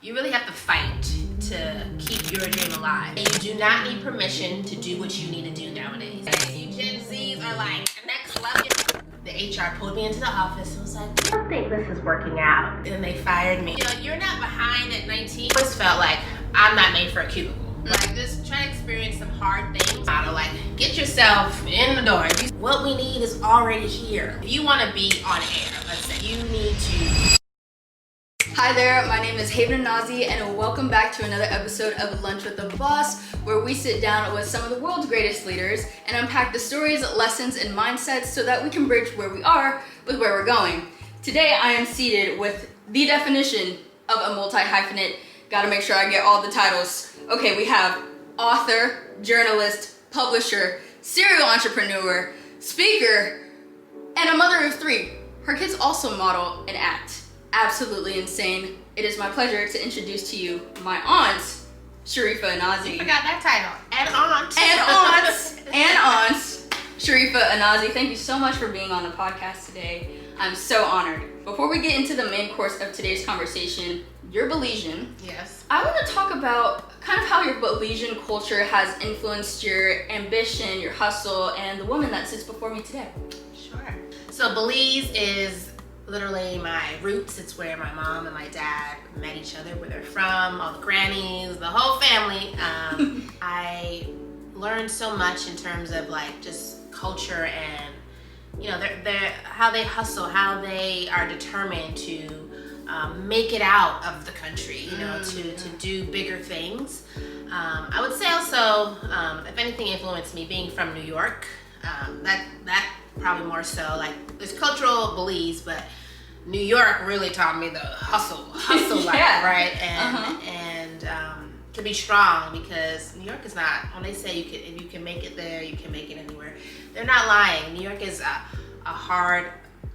You really have to fight to keep your dream alive. And you do not need permission to do what you need to do nowadays. You Gen Zs are like next level. The HR pulled me into the office and was like, I don't think this is working out. And they fired me. You know, you're not behind at 19. I always felt like I'm not made for a cubicle. Like, just try to experience some hard things. Like, get yourself in the door. What we need is already here. If you want to be on air, let's say, you need to. Hi there, my name is Sharifa Anozie, and welcome back to another episode of Lunch with the Boss, where we sit down with some of the world's greatest leaders and unpack the stories, lessons, and mindsets so that we can bridge where we are with where we're going. Today, I am seated with the definition of a multi-hyphenate. Gotta make sure I get all the titles. Okay, we have author, journalist, publisher, serial entrepreneur, speaker, and a mother of three. Her kids also model and act. Absolutely insane. It is my pleasure to introduce to you my aunt, Sharifa Anozie. You forgot that title. And aunt, Sharifa Anozie. Thank you so much for being on the podcast today. I'm so honored. Before we get into the main course of today's conversation, you're Belizean. Yes. I want to talk about kind of how your Belizean culture has influenced your ambition, your hustle, and the woman that sits before me today. Sure. So Belize is literally my roots. It's where my mom and my dad met each other, where they're from, all the grannies, the whole family. I learned so much in terms of like just culture and, you know, they're how they hustle, how they are determined to make it out of the country, you know, to do bigger things. I would say also, if anything influenced me, being from New York, that probably more so. Like, there's cultural Belize, but New York really taught me the hustle Yeah. life, right? And to be strong, because New York is not, when they say if you can make it there, you can make it anywhere, they're not lying. New York is a hard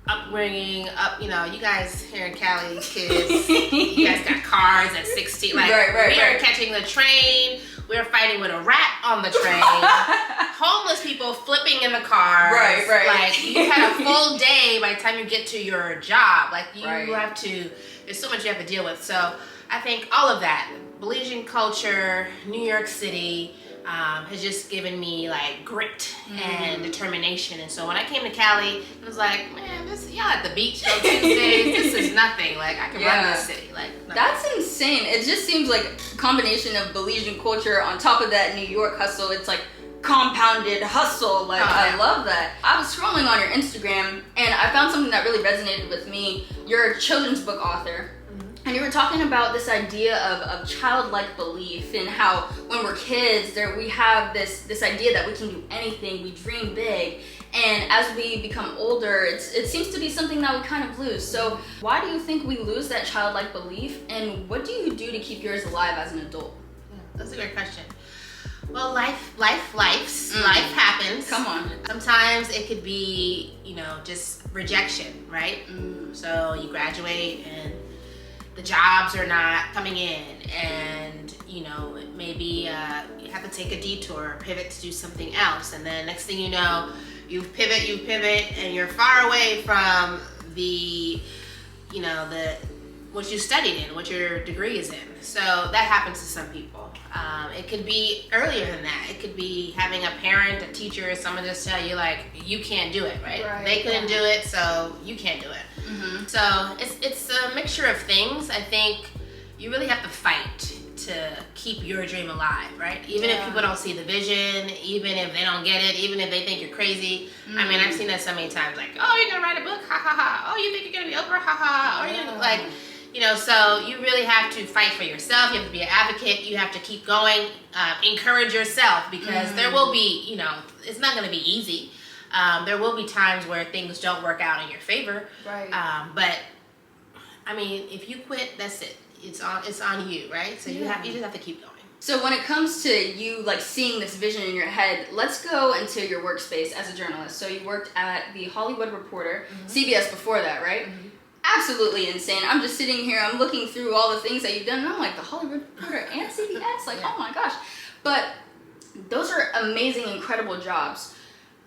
upbringing. You know, you guys here in Cali, kids, you guys got cars at 16. Like, we are catching the train. We're fighting with a rat on the train. Homeless people flipping in the cars. Right. Like, you had a full day by the time you get to your job. Like, you have to, there's so much you have to deal with. So I think all of that, Belizean culture, New York City, has just given me like grit and determination. And so when I came to Cali, it was like, man, y'all at the beach on Tuesdays, this is nothing. Like, I can run this city. Like, nothing. That's insane. It just seems like a combination of Belizean culture on top of that New York hustle. It's like compounded hustle. Like, I love that. I was scrolling on your Instagram and I found something that really resonated with me. You're a children's book author. And you were talking about this idea of childlike belief and how when we're kids, we have this idea that we can do anything, we dream big. And as we become older, it seems to be something that we kind of lose. So why do you think we lose that childlike belief? And what do you do to keep yours alive as an adult? Yeah, that's a great question. Well, life happens. Come on. Sometimes it could be, you know, just rejection, right? So you graduate and the jobs are not coming in, and you know, maybe you have to take a detour, pivot to do something else, and then next thing you know, you pivot, and you're far away from the, you know, what you studied in, what your degree is in. So that happens to some people. It could be earlier than that. It could be having a parent, a teacher, someone just tell you like, you can't do it, right? They couldn't do it, so you can't do it. So it's a mixture of things. I think you really have to fight to keep your dream alive, right? Even if people don't see the vision, even if they don't get it, even if they think you're crazy. I mean, I've seen that so many times, like, oh, you're gonna write a book, ha ha ha. Oh, you think you're gonna be Oprah, ha ha. Or you're gonna, like, you know, so you really have to fight for yourself. You have to be an advocate. You have to keep going. Encourage yourself, because there will be, you know, it's not gonna be easy. There will be times where things don't work out in your favor. Right. But I mean, if you quit, that's it. It's on you, right? So you just have to keep going. So when it comes to you like seeing this vision in your head, let's go into your workspace as a journalist. So you worked at the Hollywood Reporter, CBS before that, right? Absolutely insane. I'm just sitting here, I'm looking through all the things that you've done, and I'm like, the Hollywood Reporter and CBS? Like, oh my gosh. But those are amazing, incredible jobs.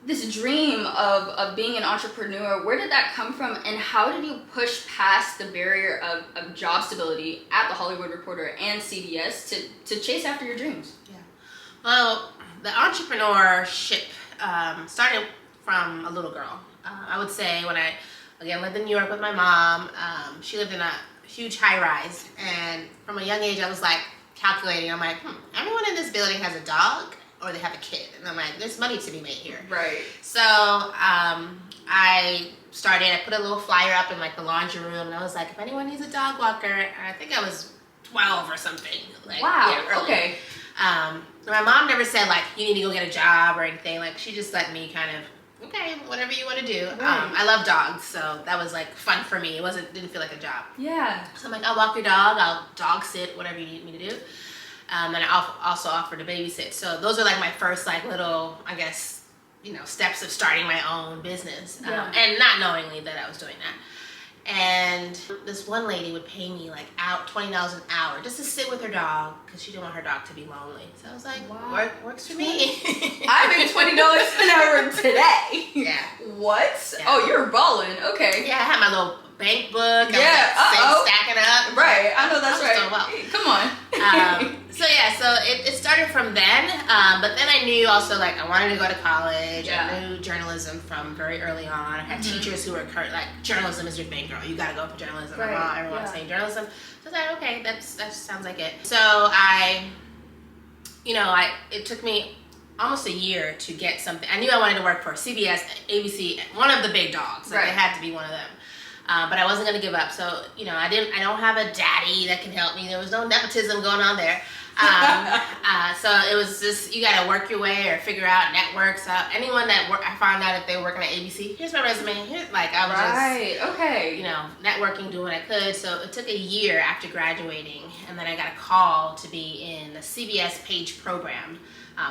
this dream of being an entrepreneur, where did that come from, and how did you push past the barrier of job stability at The Hollywood Reporter and CBS to chase after your dreams? Yeah. Well, the entrepreneurship started from a little girl. I would say when I, again, lived in New York with my mom. She lived in a huge high-rise, and from a young age, I was like calculating. I'm like, everyone in this building has a dog or they have a kid, and I'm like, there's money to be made here. Right. So I put a little flyer up in like the laundry room, and I was like, if anyone needs a dog walker, and I think I was 12 or something. Like, wow. Yeah, early. Okay. My mom never said like, you need to go get a job or anything. Like, she just let me kind of, okay, whatever you want to do. Right. I love dogs, so that was like fun for me. Didn't feel like a job. Yeah. So I'm like, I'll walk your dog, I'll dog sit, whatever you need me to do. And I also offer to babysit. So those are like my first like little, I guess, steps of starting my own business. Yeah. And not knowingly that I was doing that. And this one lady would pay me like $20 an hour just to sit with her dog because she didn't want her dog to be lonely. So I was like, wow. Works for me. I make $20 an hour today. Yeah. What? Yeah. Oh, you're balling. Okay. Yeah, I had my little bank book. Yeah. I was stacking up. Right. I know that's right. So well. Come on. So it started from then, but then I knew also like I wanted to go to college. Yeah. I knew journalism from very early on. I had teachers who were like, journalism is your thing, girl. You gotta go for journalism. Right. Everyone's Yeah. saying journalism. So I was like, okay, that sounds like it. So it took me almost a year to get something. I knew I wanted to work for CBS, ABC, one of the big dogs. Like, right. It had to be one of them. But I wasn't going to give up. So, I don't have a daddy that can help me. There was no nepotism going on there. So it was just, you got to work your way or figure out networks. Anyone that I found out if they were working at ABC, here's my resume. I was right. Okay. networking, doing what I could. So it took a year after graduating. And then I got a call to be in the CBS page program.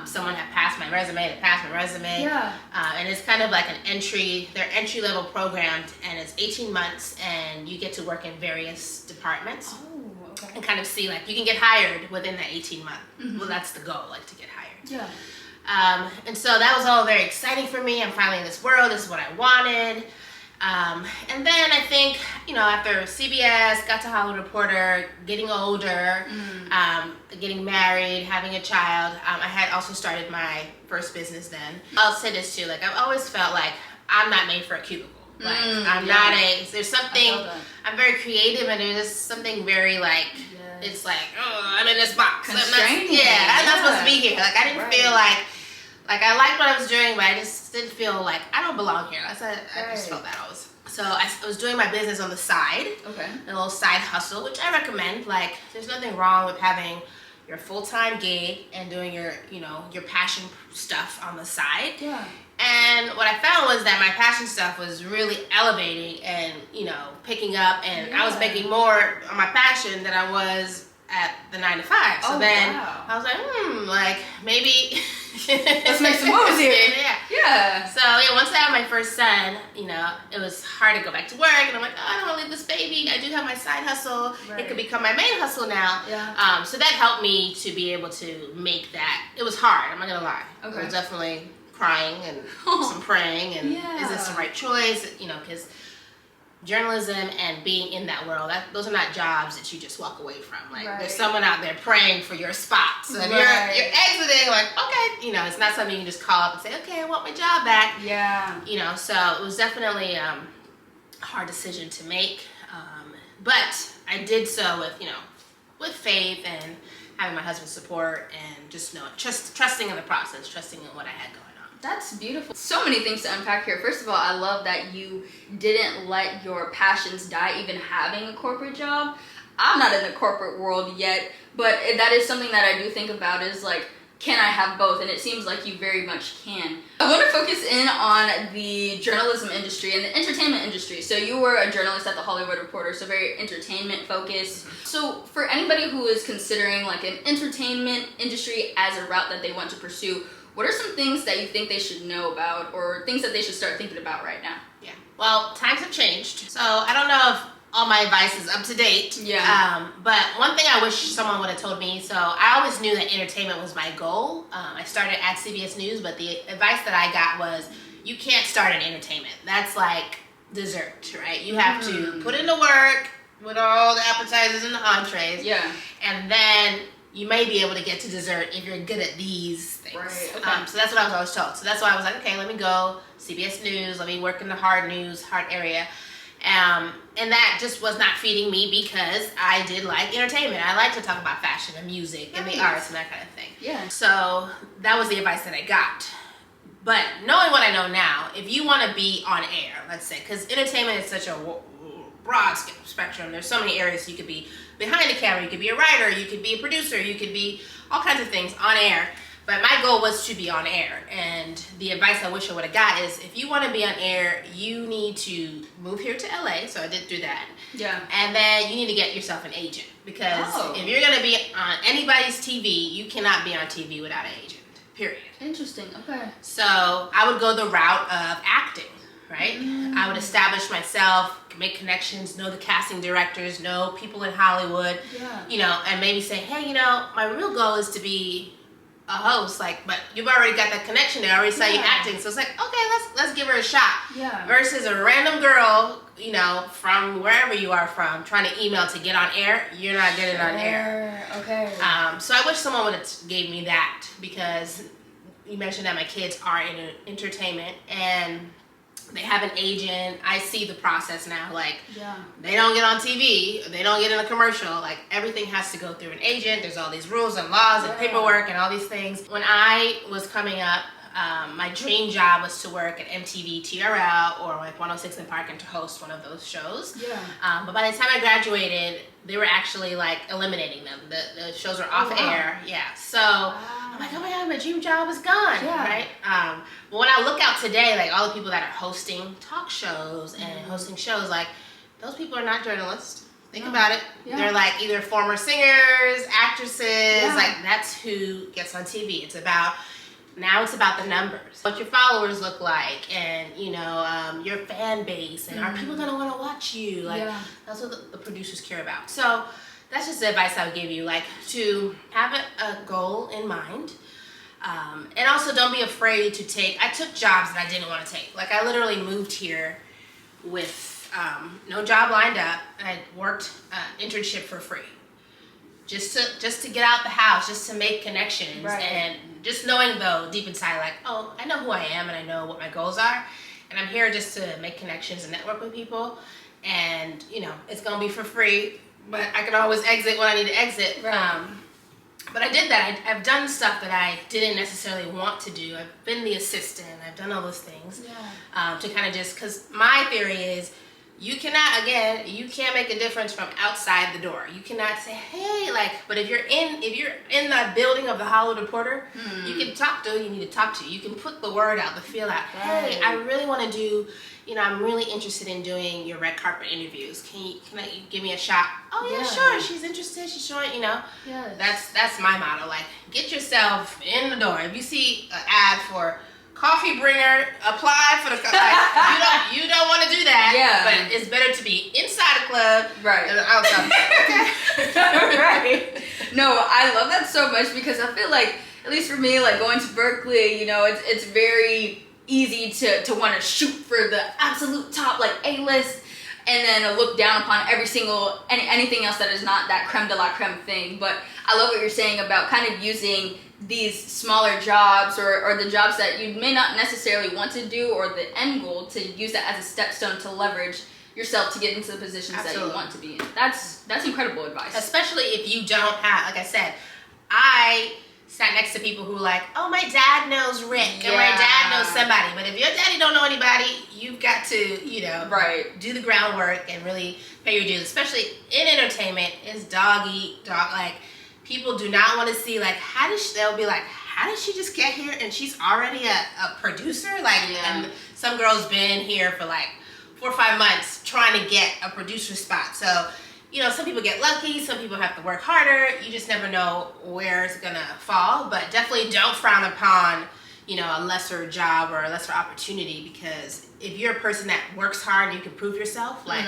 Someone had passed my resume. They passed my resume. Yeah. And it's kind of like their entry level program, and it's 18 months, and you get to work in various departments. Oh, okay. And kind of see, like, you can get hired within that 18 month. Mm-hmm. Well, that's the goal, like, to get hired. Yeah. And so that was all very exciting for me. I'm finally in this world. This is what I wanted. And then I think, after CBS, got to Hollywood Reporter, getting older, getting married, having a child, I had also started my first business then. I'll say this too, like, I've always felt like I'm not made for a cubicle. Like, there's something, I'm very creative, and there's something very like, it's like, oh, I'm in this box. I'm not supposed to be here. Like, I didn't feel like I liked what I was doing, but I just didn't feel like I don't belong here. I just felt that always. So I was doing my business on the side, a little side hustle, which I recommend. Like, there's nothing wrong with having your full-time gig and doing your passion stuff on the side. Yeah. And what I found was that my passion stuff was really elevating and picking up, and I was making more on my passion than I was at the 9 to 5. So I was like, maybe let's make some moves here. Yeah. So once I had my first son, it was hard to go back to work, and I'm like, oh, I don't want to leave this baby. I do have my side hustle. Right. It could become my main hustle now. Yeah. So that helped me to be able to make that. It was hard. I'm not gonna lie. Okay. I was definitely crying and some praying, and is this the right choice? Because journalism and being in that world, those are not jobs that you just walk away from. Like, there's someone out there praying for your spot. So if you're exiting, like, okay, it's not something you can just call up and say, okay, I want my job back. Yeah. So it was definitely a hard decision to make. But I did so with faith and having my husband's support, and just trusting in the process, trusting in what I had going on. That's beautiful. So many things to unpack here. First of all, I love that you didn't let your passions die even having a corporate job. I'm not in the corporate world yet, but that is something that I do think about, is like, can I have both? And it seems like you very much can. I want to focus in on the journalism industry and the entertainment industry. So you were a journalist at The Hollywood Reporter, so very entertainment focused. So for anybody who is considering like an entertainment industry as a route that they want to pursue, what are some things that you think they should know about, or things that they should start thinking about right now? Yeah. Well, times have changed. So I don't know if all my advice is up to date. Yeah. But one thing I wish someone would have told me, so I always knew that entertainment was my goal. I started at CBS News, but the advice that I got was, you can't start in entertainment. That's like dessert, right? You have to put in the work with all the appetizers and the entrees. Yeah. And then you may be able to get to dessert if you're good at these things. Right. Okay. So that's what I was always told. So that's why I was like, okay, let me go CBS News. Let me work in the hard area. And that just was not feeding me because I did like entertainment. I like to talk about fashion and music and the arts and that kind of thing. Yeah. So that was the advice that I got. But knowing what I know now, if you want to be on air, let's say, because entertainment is such a broad spectrum. There's so many areas. You could be behind the camera, you could be a writer, you could be a producer, you could be all kinds of things on air. But my goal was to be on air. And the advice I wish I would have got is, if you want to be on air, you need to move here to LA. So I did do that. Yeah. And then you need to get yourself an agent. Because if you're going to be on anybody's TV, you cannot be on TV without an agent. Period. Interesting. Okay. So I would go the route of acting, right? I would establish myself, make connections, know the casting directors, know people in Hollywood, and maybe say, hey, my real goal is to be a host, but you've already got that connection there. I already saw you acting, so it's like, okay, let's give her a shot. Yeah. Versus a random girl, from wherever you are from, trying to email to get on air. You're not getting on air. Okay. So I wish someone would have gave me that, because you mentioned that my kids are in entertainment and they have an agent. I see the process now. They don't get on TV. They don't get in a commercial. Everything has to go through an agent. There's all these rules and laws and paperwork and all these things. When I was coming up, my dream job was to work at MTV TRL or 106 in Park and to host one of those shows. Yeah. But by the time I graduated, they were actually eliminating them. The shows were off air. Yeah. So I'm like, oh my God, my dream job is gone. Yeah. Right. But when I look out today, all the people that are hosting talk shows and hosting shows, those people are not journalists. Think about it. Yeah. They're either former singers, actresses. Yeah. That's who gets on TV. It's about the numbers, what your followers look like, and your fan base, and are people gonna want to watch you? That's what the producers care about. So that's just the advice I would give you, to have a goal in mind, and also don't be afraid to take. I took jobs that I didn't want to take. I literally moved here with no job lined up. I worked internship for free. Just to get out the house, just to make connections, and just knowing though deep inside, I know who I am and I know what my goals are, and I'm here just to make connections and network with people, and it's gonna be for free, but I can always exit when I need to exit. But I did that. I've done stuff that I didn't necessarily want to do. I've been the assistant. I've done all those things to kind of because my theory is, you can't make a difference from outside the door. You cannot say, hey, but if you're in the building of the Hollywood Reporter, you can talk to who you need to talk to. You can put the word out, the feel out. Hey, I really want to do, I'm really interested in doing your red carpet interviews. Can you give me a shot? Oh yeah, sure. She's interested. She's showing, That's my motto. Get yourself in the door. If you see an ad for coffee bringer, apply for the you don't want to do that. Yeah. But it's better to be inside a club than outside. Okay. Right. No, I love that so much, because I feel at least for me, going to Berkeley, it's very easy to want to shoot for the absolute top, A-list, and then look down upon anything else that is not that creme de la creme thing. But I love what you're saying about kind of using these smaller jobs or the jobs that you may not necessarily want to do, or the end goal, to use that as a stepstone to leverage yourself to get into the positions that you want to be in. That's incredible advice. Especially if you don't have, like I said, I sat next to people who oh, my dad knows Rick, and my dad knows somebody. But if your daddy don't know anybody, you've got to, do the groundwork and really pay your dues. Especially in entertainment, it's dog eat dog. People do not want to see they'll be how did she just get here and she's already a producer? And some girl's been here for 4 or 5 months trying to get a producer spot. So, some people get lucky, some people have to work harder. You just never know where it's gonna fall. But definitely don't frown upon, a lesser job or a lesser opportunity, because if you're a person that works hard and you can prove yourself, like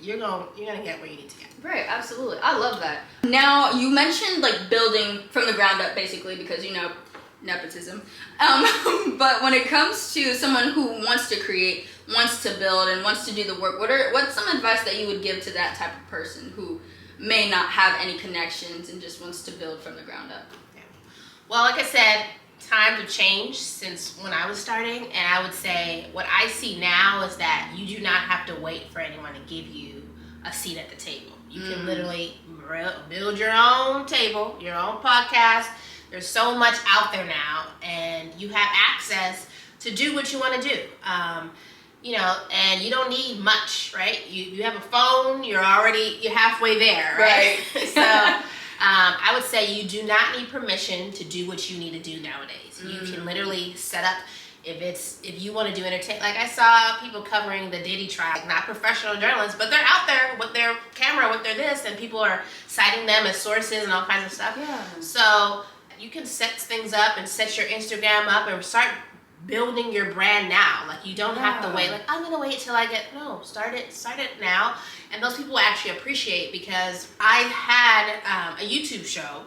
you're gonna get where you need to get. Right, absolutely. I love that. Now, you mentioned like building from the ground up, basically, because nepotism. But when it comes to someone who wants to create, wants to build, and wants to do the work, what's some advice that you would give to that type of person who may not have any connections and just wants to build from the ground up? Yeah. Well, like I said, times have changed since when I was starting, and I would say what I see now is that you do not have to wait for anyone to give you a seat at the table. You can literally build your own table, your own podcast. There's so much out there now, and you have access to do what you want to do. And you don't need much, right? You have a phone, you're halfway there, right? So I would say you do not need permission to do what you need to do nowadays. You can literally set up, if you want to do entertainment. Like I saw people covering the Diddy trial, like not professional journalists, but they're out there with their camera, with their this, and people are citing them as sources and all kinds of stuff. Yeah. So you can set things up and set your Instagram up and start building your brand now. Like you don't have to wait, like I'm gonna wait till I get, no, start it now. And those people actually appreciate, because I've had a YouTube show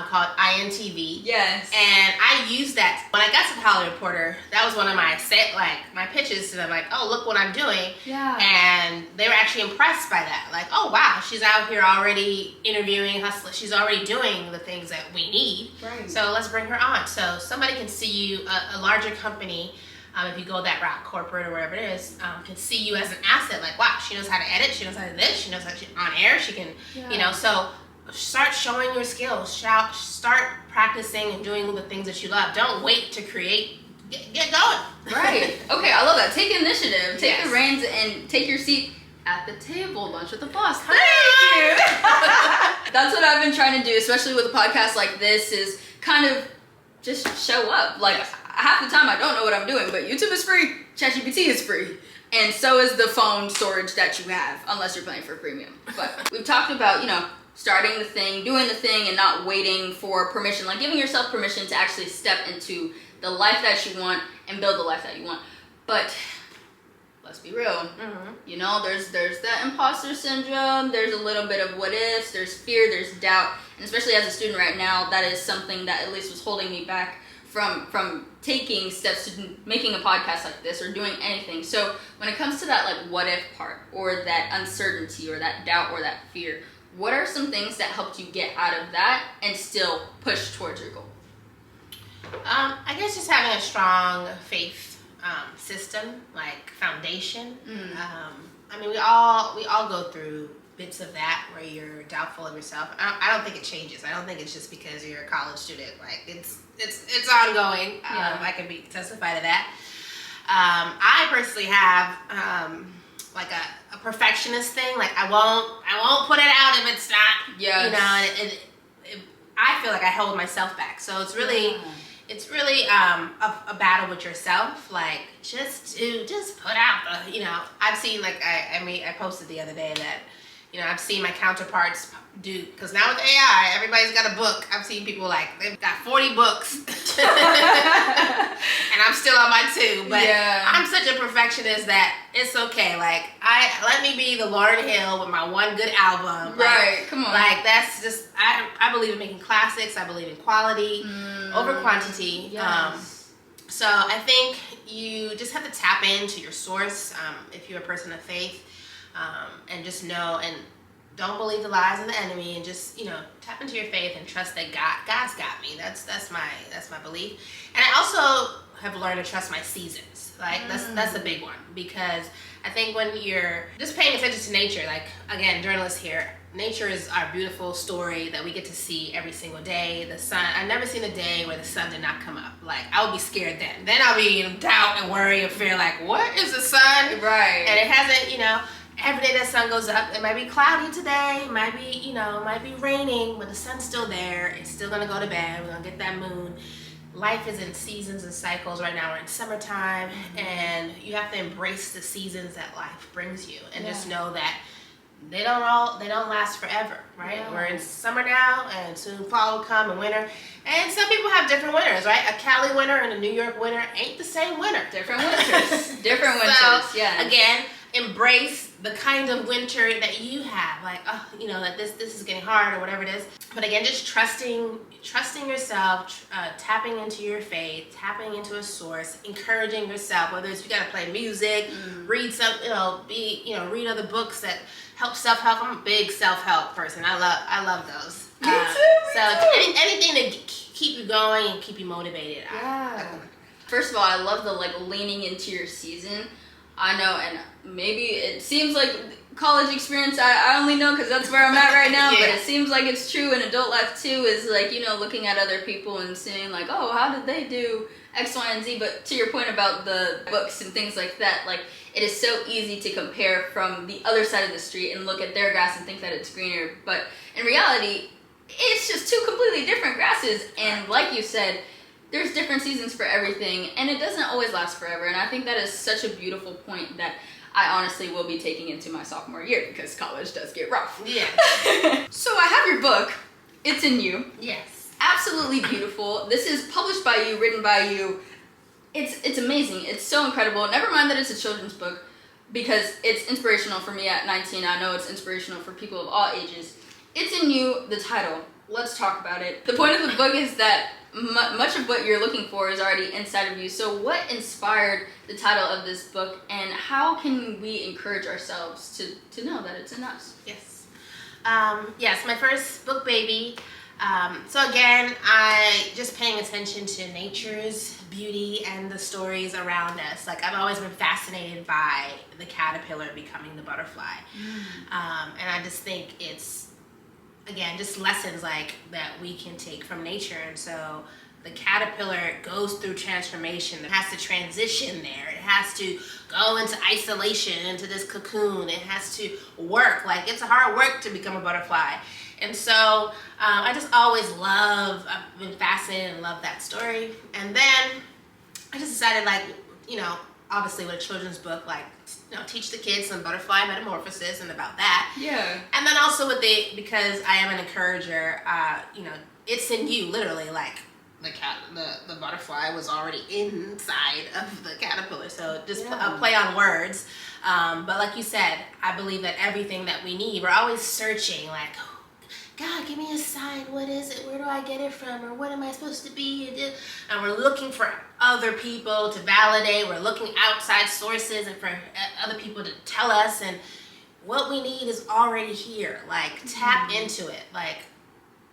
called INTV. Yes. And I used that when I got to the Hollywood Reporter. That was one of my my pitches to them, like, oh, look what I'm doing. Yeah. And they were actually impressed by that. Like, oh wow, she's out here already interviewing hustlers. She's already doing the things that we need. Right. So let's bring her on. So somebody can see you, a larger company, if you go that route, corporate or whatever it is, can see you as an asset. Like, wow, she knows how to edit, she knows how to do this, she knows how to on air, she can, so start showing your skills. Start practicing and doing the things that you love. Don't wait to create. Get going. Right. Okay, I love that. Take initiative. Take the reins and take your seat at the table. Lunch with the boss. Thank you. That's what I've been trying to do, especially with a podcast like this, is kind of just show up. Like half the time I don't know what I'm doing, but YouTube is free. ChatGPT is free. And so is the phone storage that you have, unless you're paying for premium. But we've talked about, starting the thing, doing the thing, and not waiting for permission, like giving yourself permission to actually step into the life that you want and build the life that you want. But let's be real, there's that imposter syndrome, there's a little bit of what ifs, there's fear, there's doubt, and especially as a student right now, that is something that at least was holding me back from taking steps to making a podcast like this or doing anything. So when it comes to that like what if part, or that uncertainty, or that doubt, or that fear, what are some things that helped you get out of that and still push towards your goal? I guess just having a strong faith system, like foundation. We all go through bits of that where you're doubtful of yourself. I don't think it changes. I don't think it's just because you're a college student. Like it's ongoing. I can testify to that. I personally have like a perfectionist thing. Like I won't put it out if it's not. Yes. I feel like I hold myself back. So it's really a battle with yourself. Like just put out the I've seen I posted the other day that I've seen my counterparts do, because now with AI, everybody's got a book. I've seen people they've got 40 books, and I'm still on my 2. But I'm such a perfectionist that it's okay. Like let me be the Lauryn Hill with my one good album. Right, come on. Like that's just I believe in making classics. I believe in quality over quantity. Yes. So I think you just have to tap into your source if you're a person of faith. And just know and don't believe the lies of the enemy, and just tap into your faith and trust that God's got me. That's my belief. And I also have learned to trust my seasons. Like that's a big one, because I think when you're just paying attention to nature, like again, journalists here, nature is our beautiful story that we get to see every single day. The sun, I've never seen a day where the sun did not come up. Like I would be scared then. Then I'll be in doubt and worry and fear, like what is the sun? Right. And it hasn't, every day that sun goes up, it might be cloudy today, it might be raining, but the sun's still there. It's still gonna go to bed. We're gonna get that moon. Life is in seasons and cycles. Right now we're in summertime, and you have to embrace the seasons that life brings you, and just know that they don't last forever, right? Yeah. We're in summer now, and soon fall will come and winter. And some people have different winters, right? A Cali winter and a New York winter ain't the same winter. Different winters. Different winters. So, yeah. Again, embrace the kind of winter that you have. Like, oh, that this is getting hard or whatever it is. But again, just trusting yourself, tapping into your faith, tapping into a source, encouraging yourself. Whether it's you got to play music, read some, read other books that help self-help. I'm a big self-help person. I love those. Me too. Anything to keep you going and keep you motivated. Yeah. First of all, I love the leaning into your season. I know, and maybe it seems like college experience, I only know because that's where I'm at right now, but it seems like it's true in adult life too, is looking at other people and seeing oh, how did they do X, Y, and Z? But to your point about the books and things like that, it is so easy to compare from the other side of the street and look at their grass and think that it's greener, but in reality, it's just two completely different grasses, and like you said, there's different seasons for everything, and it doesn't always last forever. And I think that is such a beautiful point that I honestly will be taking into my sophomore year, because college does get rough. Yeah. So I have your book. It's in you. Yes. Absolutely beautiful. This is published by you, written by you. It's amazing. It's so incredible. Never mind that it's a children's book, because it's inspirational for me at 19. I know it's inspirational for people of all ages. It's in you, the title. Let's talk about it. The point of the book is that much of what you're looking for is already inside of you. So what inspired the title of this book, and how can we encourage ourselves to know that it's in us? Yes. Yes, my first book baby. So again, I just paying attention to nature's beauty and the stories around us. I've always been fascinated by the caterpillar becoming the butterfly. And I just think it's, again, just lessons that we can take from nature. And so the caterpillar goes through transformation. It has to transition there. It has to go into isolation, into this cocoon. It has to work. It's a hard work to become a butterfly. And so I just always I've been fascinated and love that story. And then I just decided, obviously with a children's book, teach the kids some butterfly metamorphosis and about that. Yeah. And then also because I am an encourager, it's in you, literally, the butterfly was already inside of the caterpillar. So just a play on words. But like you said, I believe that everything that we need, we're always searching, God, give me a sign. What is it? Where do I get it from? Or what am I supposed to be? And we're looking for other people to validate. We're looking outside sources and for other people to tell us. And what we need is already here. Tap into it.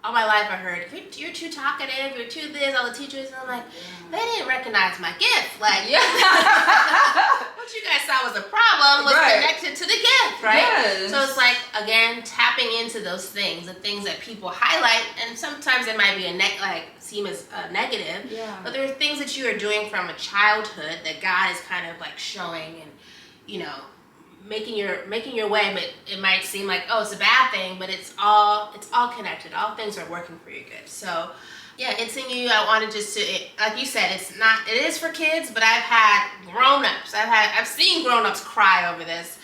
All my life I heard, you're too talkative, you're too this, all the teachers. And I'm like, they didn't recognize my gift. What you guys saw was a problem was connected to the gift, right? Yes. So it's again, tapping into those things, the things that people highlight, and sometimes it might be seem as negative, but there are things that you are doing from a childhood that God is kind of showing and, making your way, but it might seem it's a bad thing, but it's all connected. All things are working for your good. So yeah, it's in you. I wanted just to, like you said, it is for kids, but I've had grown-ups. I've seen grown-ups cry over this.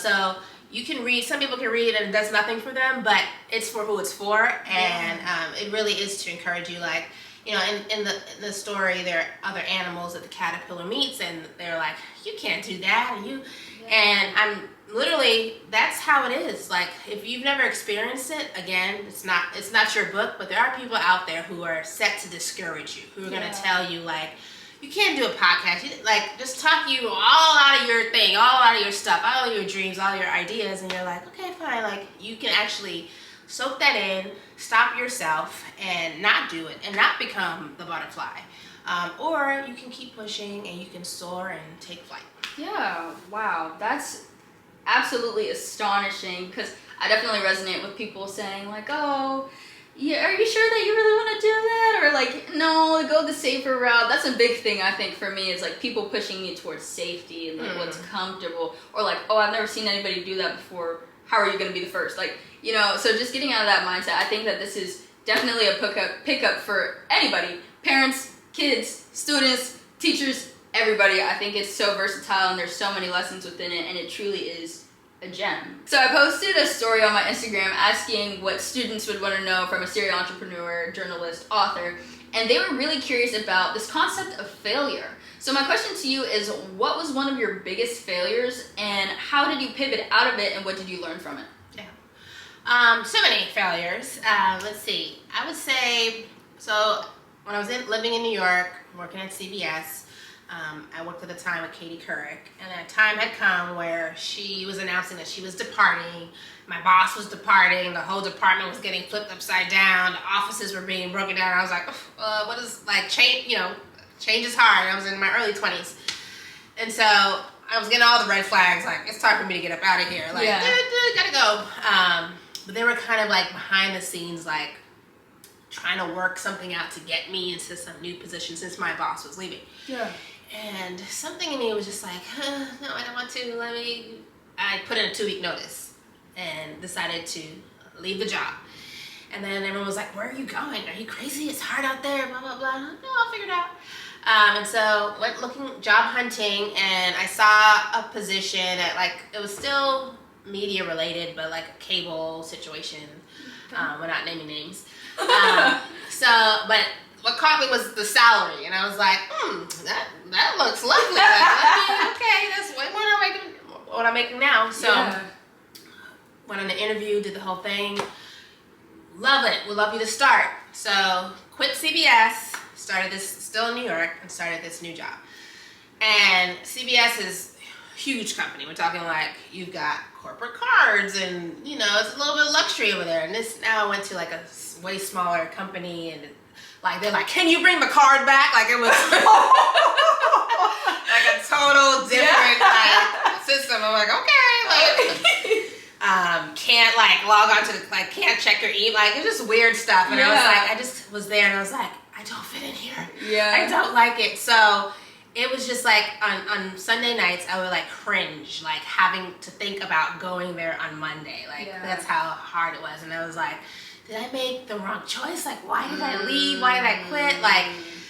So you can read, some people can read and it does nothing for them, but it's for who it's for. And it really is to encourage you, in the story, there are other animals that the caterpillar meets, and they're like, you can't do that, and I'm literally, that's how it is. If you've never experienced it, again, it's not your book, but there are people out there who are set to discourage you, who are going to tell you, you can't do a podcast, just talk you all out of your thing, all out of your stuff, all of your dreams, all your ideas, and you're like, okay, fine, you can actually soak that in, stop yourself, and not do it, and not become the butterfly. Or you can keep pushing, and you can soar and take flight. Yeah, wow, that's absolutely astonishing, because I definitely resonate with people saying, oh, yeah, are you sure that you really want to do that? Or no, go the safer route. That's a big thing, I think, for me, is people pushing me towards safety and what's comfortable. Or oh, I've never seen anybody do that before. How are you going to be the first? So just getting out of that mindset, I think that this is definitely a pickup for anybody. Parents, kids, students, teachers, everybody. I think it's so versatile and there's so many lessons within it, and it truly is a gem. So I posted a story on my Instagram asking what students would want to know from a serial entrepreneur, journalist, author, and they were really curious about this concept of failure. So my question to you is, what was one of your biggest failures, and how did you pivot out of it, and what did you learn from it? Yeah. So many failures. Let's see. I would say, so when I was living in New York, working at CBS, I worked at the time with Couric, and a time had come where she was announcing that she was departing. My boss was departing. The whole department was getting flipped upside down. The offices were being broken down. I was like, what is, like, change, change is hard. I was in my early 20s. And so I was getting all the red flags, like, it's time for me to get up out of here. Like, gotta go. But they were kind of like behind the scenes, like trying to work something out to get me into some new position since my boss was leaving. Yeah. And something in me was just like, no, I don't want to. I put in a 2-week notice and decided to leave the job. And then everyone was like, where are you going? Are you crazy? It's hard out there, blah, blah, blah. No, I'll figure it out. And so went job hunting, and I saw a position at, like, it was still media related, but like a cable situation. We're not naming names. But what caught me was the salary, and I was like, that looks lovely. Like, okay, that's way more than what I'm making now. So went on the interview, did the whole thing. Love it. Would love you to start. So quit CBS, started this, still in New York, and started this new job. And CBS is a huge company. We're talking like you've got corporate cards, and it's a little bit of luxury over there. And now I went to like a way smaller company, and like they're like, can you bring the card back? Like it was like a total different like system. I'm like, okay, like can't like log on to can't check your email. Like it's just weird stuff. And I was like, I just was there, and I was like, I don't fit in here. Yeah, I don't like it. So it was just like on Sunday nights, I would like cringe, like having to think about going there on Monday. Like that's how hard it was. And I was like, did I make the wrong choice? Like, why did I leave? Why did I quit? Like,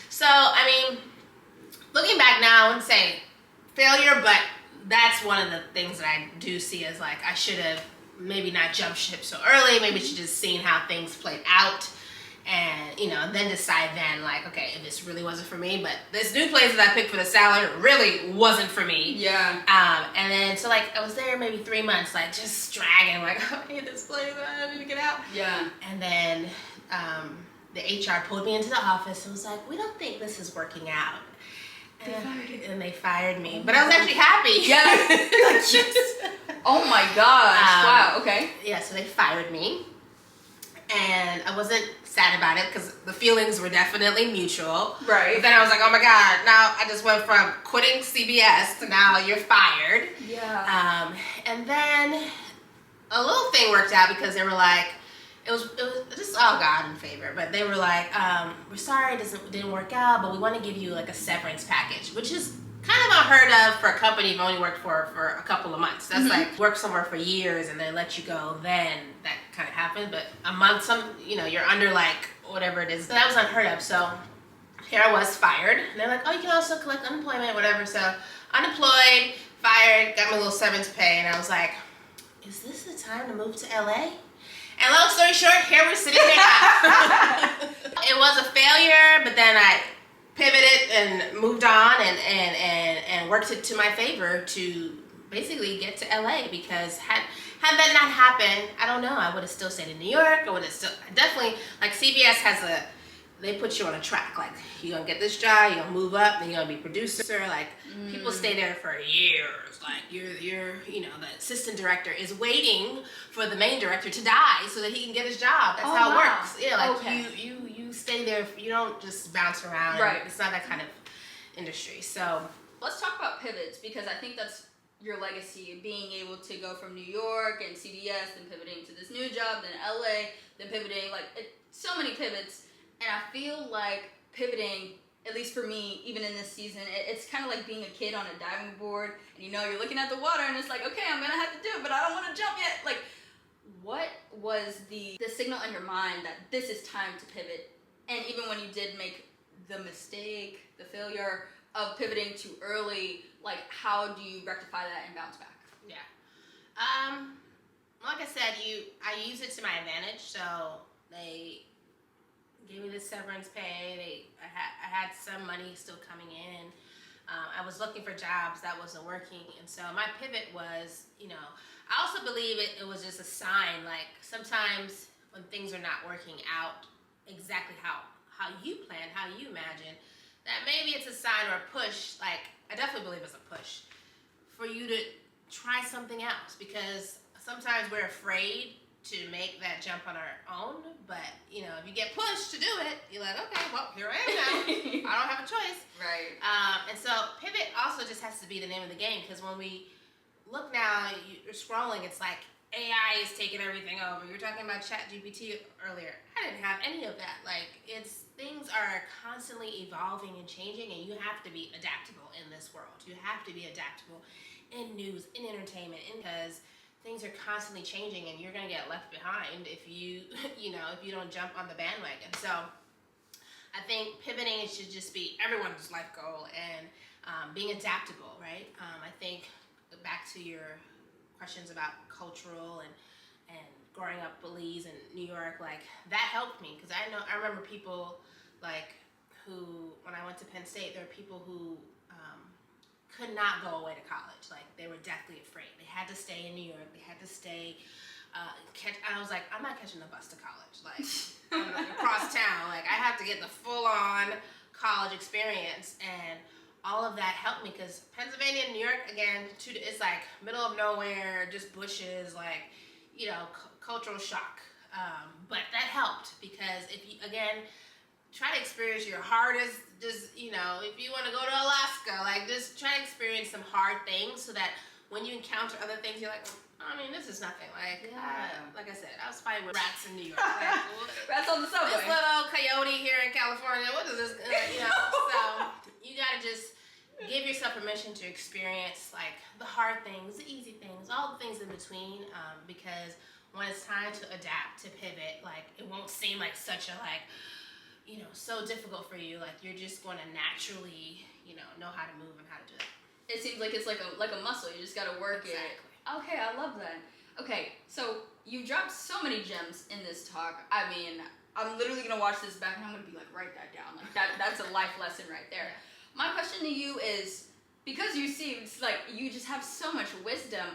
so, I mean, looking back now, I wouldn't say failure, but that's one of the things that I do see as like, I should have maybe not jumped ship so early. Maybe should just seen how things played out. And, then decide then, like, okay, if this really wasn't for me, but this new place that I picked for the salary really wasn't for me. Yeah. And then, so, like, I was there maybe 3 months, like, just dragging, like, oh, I hate this place, I need to get out. Yeah. And then the HR pulled me into the office and was like, we don't think this is working out. And they fired me. But I was actually happy. Yeah. Like, yes. Oh, my gosh. Wow, okay. Yeah, so they fired me. And I wasn't sad about it because the feelings were definitely mutual. Right. But then I was like, oh my God, now I just went from quitting CBS to now you're fired. Yeah. And then a little thing worked out because they were like, it was just all God in favor, but they were like, we're sorry it didn't work out, but we want to give you like a severance package, which is kind of unheard of for a company you've only worked for a couple of months. That's like work somewhere for years and they let you go, then that kind of happened. But a month, you're under like whatever it is. So that was unheard of. So here I was fired. And they're like, oh, you can also collect unemployment, whatever. So unemployed, fired, got my little severance pay, and I was like, is this the time to move to LA? And long story short, here we're sitting here now. It was a failure, but then I pivoted and moved on and worked it to my favor to basically get to LA, because had that not happened, I don't know, I would have still stayed in New York. I would have still definitely, like, CBS has they put you on a track, like you're gonna get this job, you're gonna move up, then you're gonna be producer. Like people stay there for years. Like you're the assistant director is waiting for the main director to die so that he can get his job. That's how it works. Yeah, like you stay there. You don't just bounce around. Right. It's not that kind of industry. So let's talk about pivots, because I think that's your legacy, being able to go from New York and CBS, then pivoting to this new job, then LA, then pivoting, so many pivots. And I feel like pivoting, at least for me, even in this season, it's kind of like being a kid on a diving board, and you're looking at the water, and it's like, okay, I'm gonna have to do it, but I don't want to jump yet. Like, what was the signal in your mind that this is time to pivot? And even when you did make the mistake, the failure of pivoting too early, like, how do you rectify that and bounce back? Yeah. Like I said, I use it to my advantage. So they gave me the severance pay. I had some money still coming in. I was looking for jobs that wasn't working, and so my pivot was, I also believe it was just a sign. Like sometimes when things are not working out exactly how you plan, how you imagine, that maybe it's a sign or a push. Like I definitely believe it's a push for you to try something else, because sometimes we're afraid to make that jump on our own, but if you get pushed to do it, you're like, okay, well, here I am now. I don't have a choice. Right. And so pivot also just has to be the name of the game, because when we look now, you're scrolling, it's like AI is taking everything over. You were talking about ChatGPT earlier. I didn't have any of that. Like, things are constantly evolving and changing, and you have to be adaptable in this world. You have to be adaptable in news, in entertainment, because things are constantly changing, and you're going to get left behind if you, if you don't jump on the bandwagon. So I think pivoting should just be everyone's life goal, and being adaptable, right? I think back to your questions about cultural and growing up Belize and New York, like that helped me, because I remember people like who, when I went to Penn State, there were people who could not go away to college. Like they were deathly afraid. They had to stay in New York. They had to stay. I was like, I'm not catching the bus to college. Like I'm like, across town. Like I have to get the full-on college experience, and all of that helped me, because Pennsylvania and New York, again, it's like middle of nowhere, just bushes, like cultural shock. But that helped, because if you again try to experience your hardest, just, if you want to go to Alaska, like just try to experience some hard things, so that when you encounter other things, you're like, this is nothing. Like, like I said, I was fighting with rats in New York. Like, rats on the subway. This little coyote here in California, what is this? So you got to just give yourself permission to experience like the hard things, the easy things, all the things in between, because when it's time to adapt, to pivot, like it won't seem like such a so difficult for you. Like you're just going to naturally, know how to move and how to do it. It seems like it's like a muscle. You just got to work it. Okay, I love that. Okay, so you dropped so many gems in this talk. I mean, I'm literally going to watch this back and I'm going to be like, write that down. Like that's a life lesson right there. Yeah. My question to you is, because you seem like you just have so much wisdom,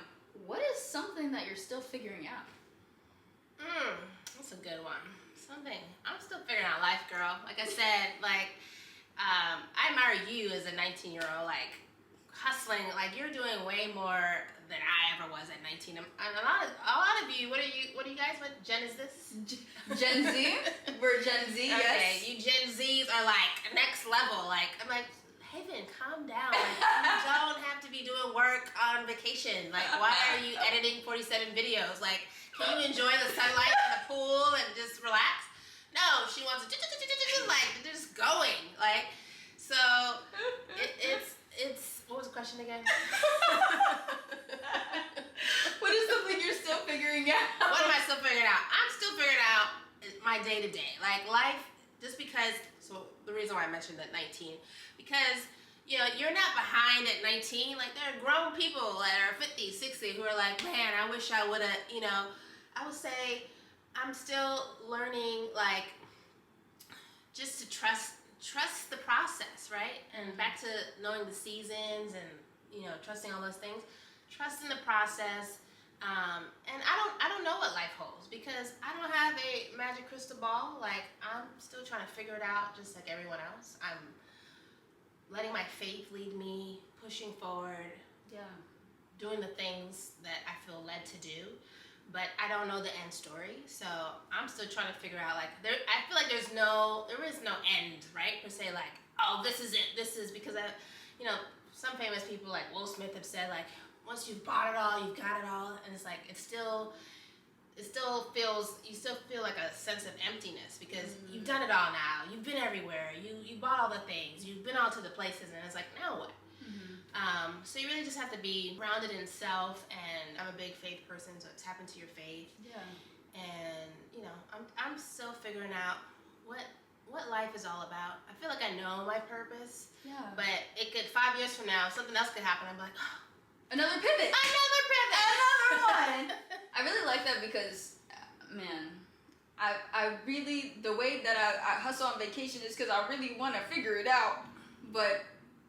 what is something that you're still figuring out? That's a good one. Something I'm still figuring out life, girl. Like I said, like I admire you as a 19-year-old, like hustling. Like you're doing way more than I ever was at 19. And a lot of you. What are you guys? What gen is this? Gen Z. We're Gen Z. Yes. Okay, you Gen Zs are like next level. Like I'm like, Haven, calm down. Like, you don't have to be doing work on vacation. Like, why are you editing 47 videos? Like, can you enjoy the sunlight and the pool and just relax? No, she wants to like just going. Like, so it's what was the question again? What is something you're still figuring out? What am I still figuring out? I'm still figuring out my day to day. Like life, just because. So the reason why I mentioned that 19, because you're not behind at 19. Like there are grown people that are 50, 60 who are like, man, I wish I would have. I would say I'm still learning, like just to trust the process, right? And back to knowing the seasons and trusting all those things. Trust in the process. And I don't know what life holds, because I don't have a magic crystal ball. Like I'm still trying to figure it out, just like everyone else. I'm letting my faith lead me, pushing forward, doing the things that I feel led to do. But I don't know the end story, so I'm still trying to figure out. Like I feel like there is no end, right? Per se, like, oh, this is it. This is because some famous people like Will Smith have said, like, once you've bought it all, you've got it all, and it's like you still feel like a sense of emptiness, because you've done it all now. You've been everywhere. You bought all the things. You've been all to the places, and it's like, now what? So you really just have to be grounded in self, and I'm a big faith person, so tap into your faith. Yeah. And I'm still figuring out what life is all about. I feel like I know my purpose. Yeah. But it could 5 years from now, something else could happen. I'm like, oh, Another pivot. Another one. I really like that because, man, I really, the way that I hustle on vacation is because I really want to figure it out, but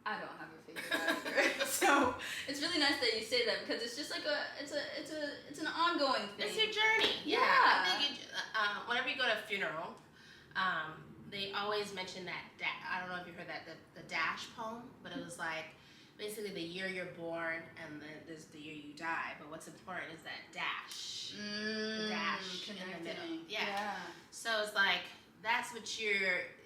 I don't have it figured out either. So it's really nice that you say that because it's just like it's an ongoing thing. It's your journey. Yeah. I think whenever you go to a funeral, they always mention that. I don't know if you heard that the dash poem, but it was like basically the year you're born and this the year you die. But what's important is that dash, the dash in the middle. Yeah. So it's like that's what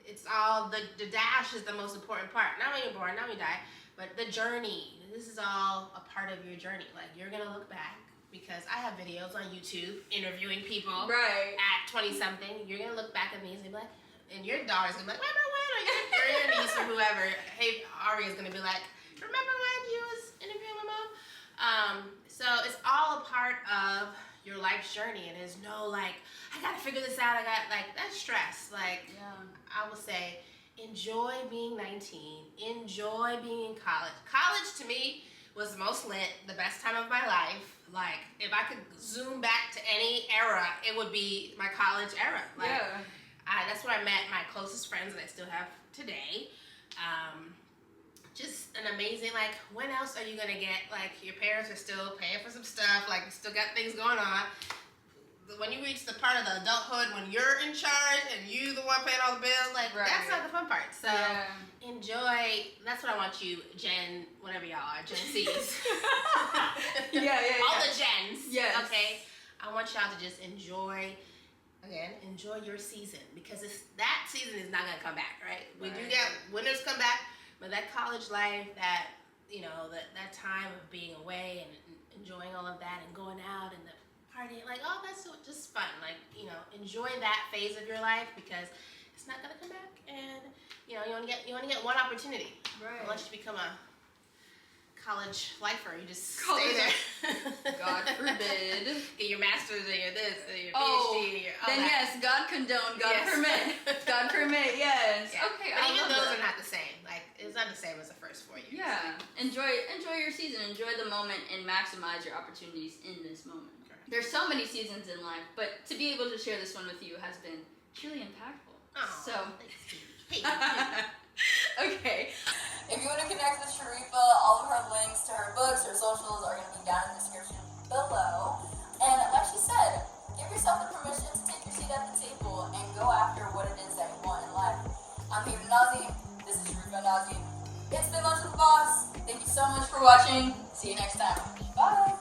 it's all the dash is the most important part. Not when you're born, not when you die, but the journey. This is all a part of your journey. Like you're gonna look back because I have videos on YouTube interviewing people at 20-something. You're gonna look back at me and be like, and your daughter's gonna be like, remember when? Or your niece or whoever. Hey, Aria's gonna be like, remember when you was interviewing my mom? So it's all a part of your life's journey, and there's no like, I gotta figure this out. I got like that's stress. Like I will say, enjoy being 19. Enjoy being in college. College to me was the most lit, the best time of my life. Like if I could zoom back to any era, it would be my college era. Like that's where I met my closest friends that I still have today. Just an amazing, like, when else are you going to get, like, your parents are still paying for some stuff, like, you still got things going on. When you reach the part of the adulthood when you're in charge and you the one paying all the bills, like, that's not the fun part. So, enjoy, that's what I want you, Gen, whatever y'all are, Gen Zs. All the Gens, okay? I want y'all to just enjoy your season, because that season is not going to come back, right? We do get, winters come back. But that college life, that, you know, that time of being away and enjoying all of that and going out and the partying, like, oh, that's just fun. Like, you know, enjoy that phase of your life because it's not gonna come back. And, you know, you only get one opportunity. Right. Unless you become a college lifer, you just stay there. God forbid. Get your master's or your this or your PhD. Then yes, God condone, God permit. God permit, yes. Yeah. Okay, but even those are not the same. Like, it's not the same as the first 4 years. Yeah. Enjoy your season. Enjoy the moment and maximize your opportunities in this moment. Correct. There's so many seasons in life, but to be able to share this one with you has been truly impactful. Oh, so thanks. Okay. If you want to connect with Sharifa, all of her links to her books, her socials are going to be down in the description below. And like she said, give yourself the permission to take your seat at the table and go after what it is that you want in life. I'm Tabitha Brown. This is Sharifa Anozie. It's been Lunch with the Boss. Thank you so much for watching. See you next time. Bye.